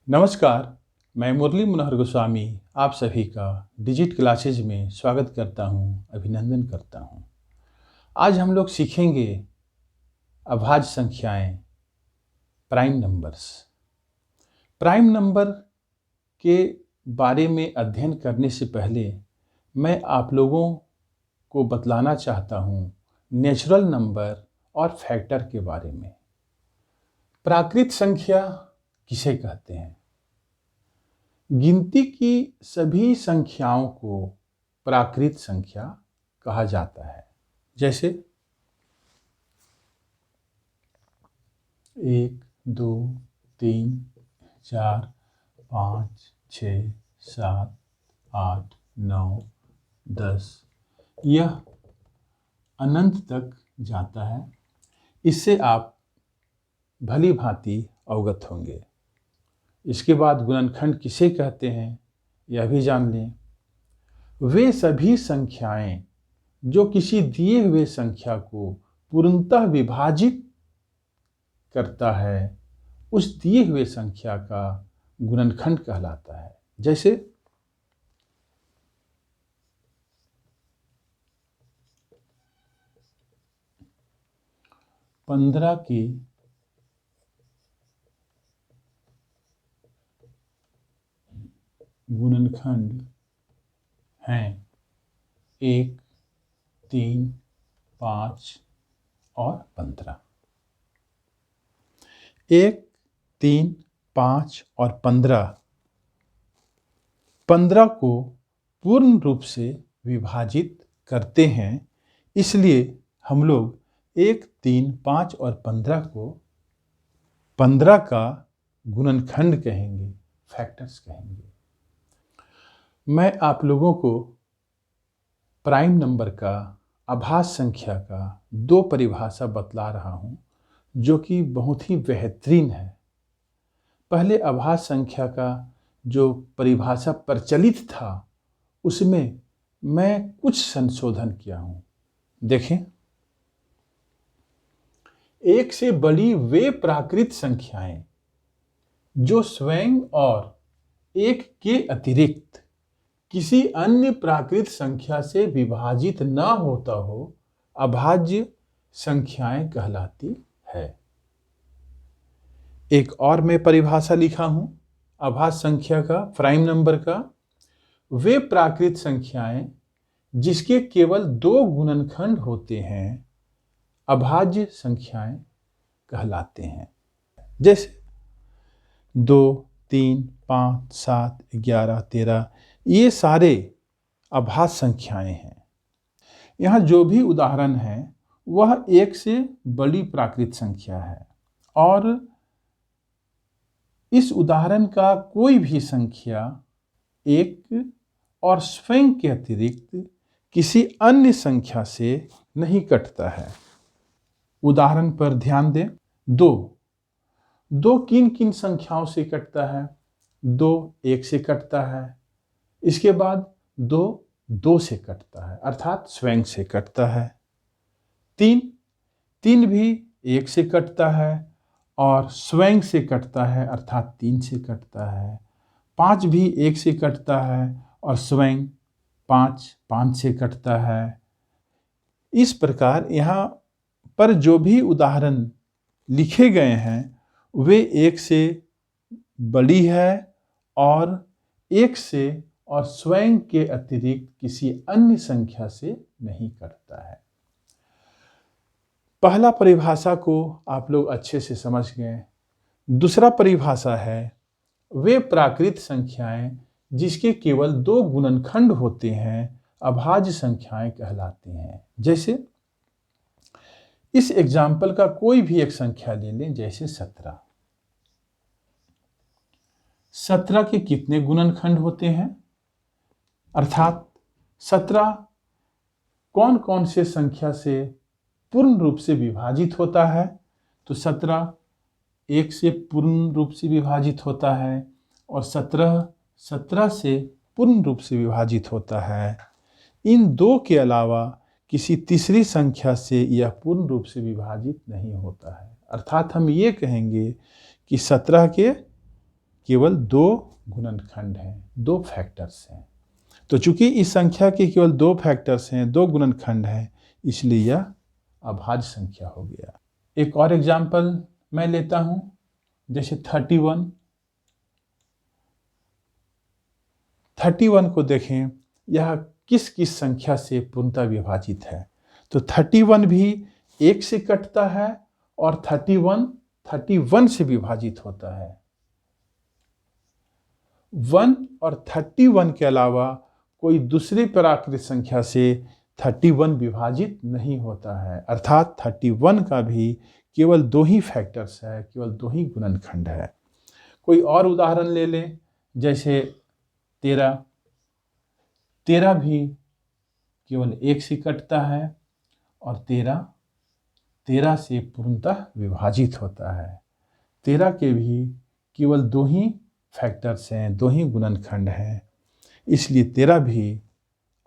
नमस्कार, मैं मुरली मनोहर गोस्वामी आप सभी का डिजिट क्लासेज में स्वागत करता हूं, अभिनंदन करता हूं। आज हम लोग सीखेंगे अभाज्य संख्याएं, प्राइम नंबर्स। प्राइम नंबर के बारे में अध्ययन करने से पहले मैं आप लोगों को बतलाना चाहता हूं नेचुरल नंबर और फैक्टर के बारे में। प्राकृत संख्या किसे कहते हैं? गिनती की सभी संख्याओं को प्राकृत संख्या कहा जाता है। जैसे 1, 2, 3, 4, 5, 6, 7, 8, 9, 10, यह अनंत तक जाता है। इससे आप भली भांति अवगत होंगे। इसके बाद गुणनखंड किसे कहते हैं यह भी जान लें। वे सभी संख्याएं जो किसी दिए हुए संख्या को पूर्णतः विभाजित करता है, उस दिए हुए संख्या का गुणनखंड कहलाता है। जैसे 15 के गुणनखंड हैं 1, 3, 5 और 15। 1, 3, 5 और 15 को पूर्ण रूप से विभाजित करते हैं। इसलिए हम लोग 1, 3, 5 और 15 को 15 का गुणनखंड कहेंगे, फैक्टर्स कहेंगे। मैं आप लोगों को प्राइम नंबर का, अभाज्य संख्या का 2 परिभाषा बतला रहा हूं, जो कि बहुत ही बेहतरीन है। पहले अभाज्य संख्या का जो परिभाषा प्रचलित था, उसमें मैं कुछ संशोधन किया हूं। देखें, एक से बड़ी वे प्राकृत संख्याएं जो स्वयं और एक के अतिरिक्त किसी अन्य प्राकृत संख्या से विभाजित न होता हो, अभाज्य संख्याएं कहलाती है। एक और मैं परिभाषा लिखा हूं अभाज्य संख्या का, प्राइम नंबर का, वे प्राकृत संख्याएं जिसके केवल 2 गुणनखंड होते हैं, अभाज्य संख्याएं कहलाते हैं। जैसे 2, 3, 5, 7, 11, 13, ये सारे अभाज्य संख्याएं हैं। यहाँ जो भी उदाहरण है वह 1 से बड़ी प्राकृत संख्या है, और इस उदाहरण का कोई भी संख्या 1 और स्वयं के अतिरिक्त किसी अन्य संख्या से नहीं कटता है। उदाहरण पर ध्यान दें। 2 किन किन संख्याओं से कटता है? 2 1 से कटता है। इसके बाद 2 से कटता है, अर्थात स्वयं से कटता है। 3 भी 1 से कटता है और स्वयं से कटता है, अर्थात 3 से कटता है। 5 भी 1 से कटता है और स्वयं 5 से कटता है। इस प्रकार यहाँ पर जो भी उदाहरण लिखे गए हैं वे 1 से बड़ी है और 1 से और स्वयं के अतिरिक्त किसी अन्य संख्या से नहीं कटता है। पहला परिभाषा को आप लोग अच्छे से समझ गए। दूसरा परिभाषा है वे प्राकृत संख्याएं जिसके केवल 2 गुणनखंड होते हैं, अभाज्य संख्याएं कहलाती हैं। जैसे इस एग्जाम्पल का कोई भी एक संख्या ले लें, जैसे 17। 17 के कितने गुणनखंड होते हैं? अर्थात 17 कौन कौन से संख्या से पूर्ण रूप से विभाजित होता है? तो 17 1 से पूर्ण रूप से विभाजित होता है और 17 से पूर्ण रूप से विभाजित होता है। इन 2 के अलावा किसी तीसरी संख्या से यह पूर्ण रूप से विभाजित नहीं होता है। अर्थात हम ये कहेंगे कि 17 के केवल 2 गुणनखंड हैं, 2 फैक्टर्स हैं। तो चूंकि इस संख्या के केवल 2 फैक्टर्स हैं, 2 गुणनखंड हैं, इसलिए यह अभाज्य संख्या हो गया। एक और एग्जाम्पल मैं लेता हूं, जैसे 31 को देखें, यह किस किस संख्या से पूर्णतः विभाजित है। तो 31 भी 1 से कटता है और 31 से विभाजित होता है। 1 और 31 के अलावा कोई दूसरी प्राकृत संख्या से 31 विभाजित नहीं होता है, अर्थात 31 का भी केवल 2 ही फैक्टर्स है, केवल 2 ही गुणनखंड है। कोई और उदाहरण ले लें, जैसे 13 भी केवल 1 से कटता है और 13 से पूर्णतः विभाजित होता है। 13 के भी केवल 2 ही फैक्टर्स हैं, 2 ही गुणनखंड हैं, इसलिए 13 भी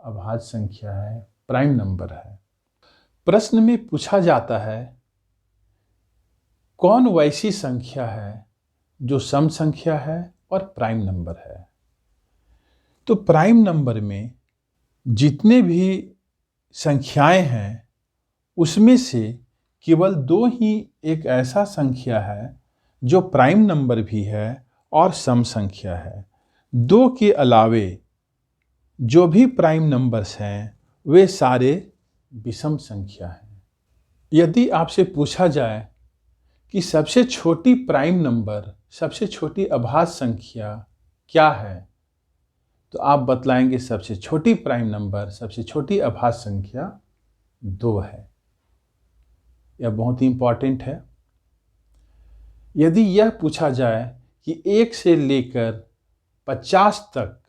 अभाज्य संख्या है, प्राइम नंबर है। प्रश्न में पूछा जाता है कौन वैसी संख्या है जो सम संख्या है और प्राइम नंबर है। तो प्राइम नंबर में जितने भी संख्याएं हैं उसमें से केवल 2 ही एक ऐसा संख्या है जो प्राइम नंबर भी है और सम संख्या है। 2 के अलावे जो भी प्राइम नंबर्स हैं वे सारे विषम संख्या हैं। यदि आपसे पूछा जाए कि सबसे छोटी प्राइम नंबर, सबसे छोटी अभाज्य संख्या क्या है, तो आप बतलाएंगे सबसे छोटी प्राइम नंबर, सबसे छोटी अभाज्य संख्या 2 है। यह बहुत ही इंपॉर्टेंट है। यदि यह पूछा जाए कि 1 से लेकर 50 तक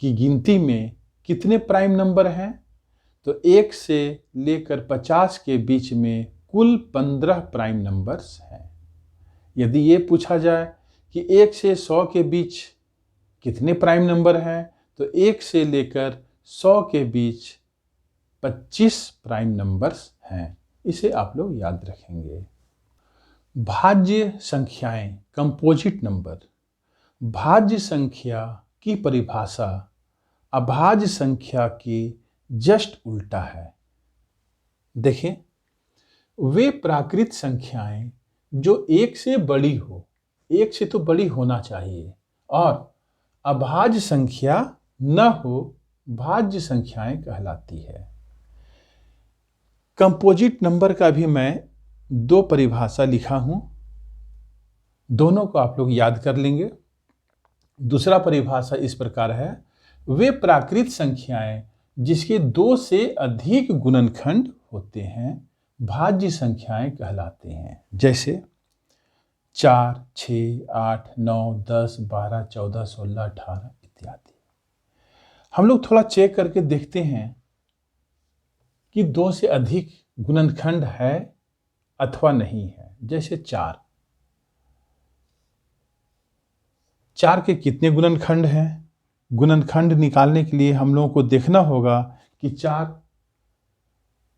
की गिनती में कितने प्राइम नंबर हैं, तो 1 से लेकर 50 के बीच में कुल 15 प्राइम नंबर्स हैं। यदि ये पूछा जाए कि 1 से 100 के बीच कितने प्राइम नंबर हैं, तो 1 से लेकर 100 के बीच 25 प्राइम नंबर्स हैं। इसे आप लोग याद रखेंगे। भाज्य संख्याएं, कंपोजिट नंबर। भाज्य संख्या की परिभाषा अभाज्य संख्या की जस्ट उल्टा है। देखें, वे प्राकृत संख्याएं जो 1 से बड़ी हो, 1 से तो बड़ी होना चाहिए, और अभाज्य संख्या न हो, भाज्य संख्याएं कहलाती है। कंपोजिट नंबर का भी मैं 2 परिभाषा लिखा हूं, दोनों को आप लोग याद कर लेंगे। दूसरा परिभाषा इस प्रकार है, वे प्राकृत संख्याएं जिसके 2 से अधिक गुणनखंड होते हैं भाज्य संख्याएं कहलाते हैं। जैसे 4, 6, 8, 9, 10, 12, 14, 16, 18 इत्यादि। हम लोग थोड़ा चेक करके देखते हैं कि 2 से अधिक गुणनखंड है अथवा नहीं है। जैसे 4 के कितने गुणनखंड हैं? गुणनखंड निकालने के लिए हम लोगों को देखना होगा कि 4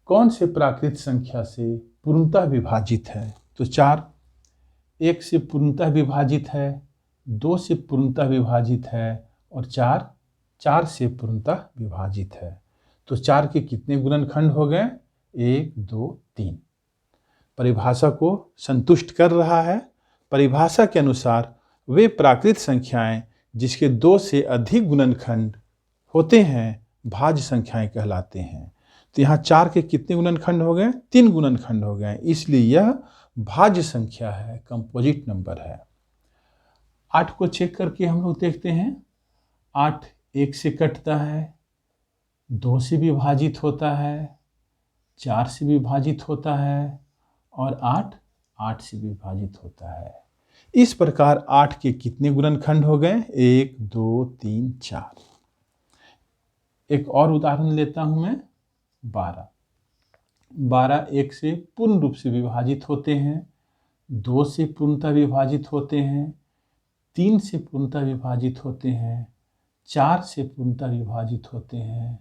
कौन से प्राकृत संख्या से पूर्णतः विभाजित है। तो 4 1 से पूर्णतः विभाजित है, 2 से पूर्णतः विभाजित है और 4 से पूर्णतः विभाजित है। तो 4 के कितने गुणनखंड हो गए? 1, 2, 3। परिभाषा को संतुष्ट कर रहा है। परिभाषा के अनुसार वे प्राकृत संख्याएं जिसके 2 से अधिक गुणनखंड होते हैं भाज्य संख्याएं कहलाते हैं। तो यहाँ 4 के कितने गुणनखंड हो गए? 3 गुणनखंड हो गए, इसलिए यह भाज्य संख्या है, कंपोजिट नंबर है। 8 को चेक करके हम लोग देखते हैं। 8 1 से कटता है, 2 से विभाजित होता है, 4 से विभाजित होता है और 8 से विभाजित होता है। इस प्रकार 8 के कितने गुणनखंड हो गए? 1, 2, 3, 4। एक और उदाहरण लेता हूं मैं। 12 1 से पूर्ण रूप से विभाजित होते हैं, 2 से पूर्णतः विभाजित होते हैं, 3 से पूर्णतः विभाजित होते हैं, 4 से पूर्णतः विभाजित होते हैं,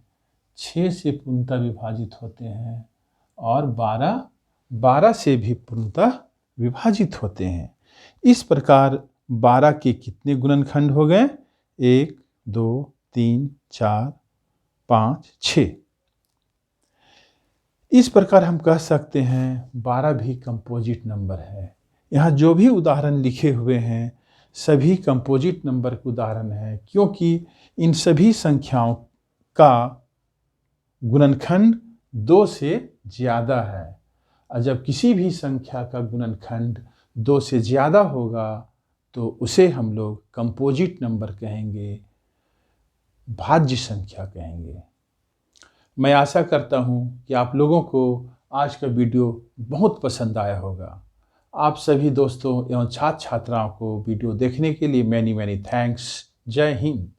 6 से पूर्णतः विभाजित होते हैं और 12 से भी पूर्णतः विभाजित होते हैं। इस प्रकार 12 के कितने गुणनखंड हो गए? 1, 2, 3, 4, 5, 6। इस प्रकार हम कह सकते हैं 12 भी कंपोजिट नंबर है। यहाँ जो भी उदाहरण लिखे हुए हैं सभी कंपोजिट नंबर के उदाहरण हैं, क्योंकि इन सभी संख्याओं का गुणनखंड 2 से ज़्यादा है। और जब किसी भी संख्या का गुणनखंड 2 से ज़्यादा होगा तो उसे हम लोग कंपोजिट नंबर कहेंगे, भाज्य संख्या कहेंगे। मैं आशा करता हूँ कि आप लोगों को आज का वीडियो बहुत पसंद आया होगा। आप सभी दोस्तों एवं छात्र छात्राओं को वीडियो देखने के लिए मैनी थैंक्स। जय हिंद।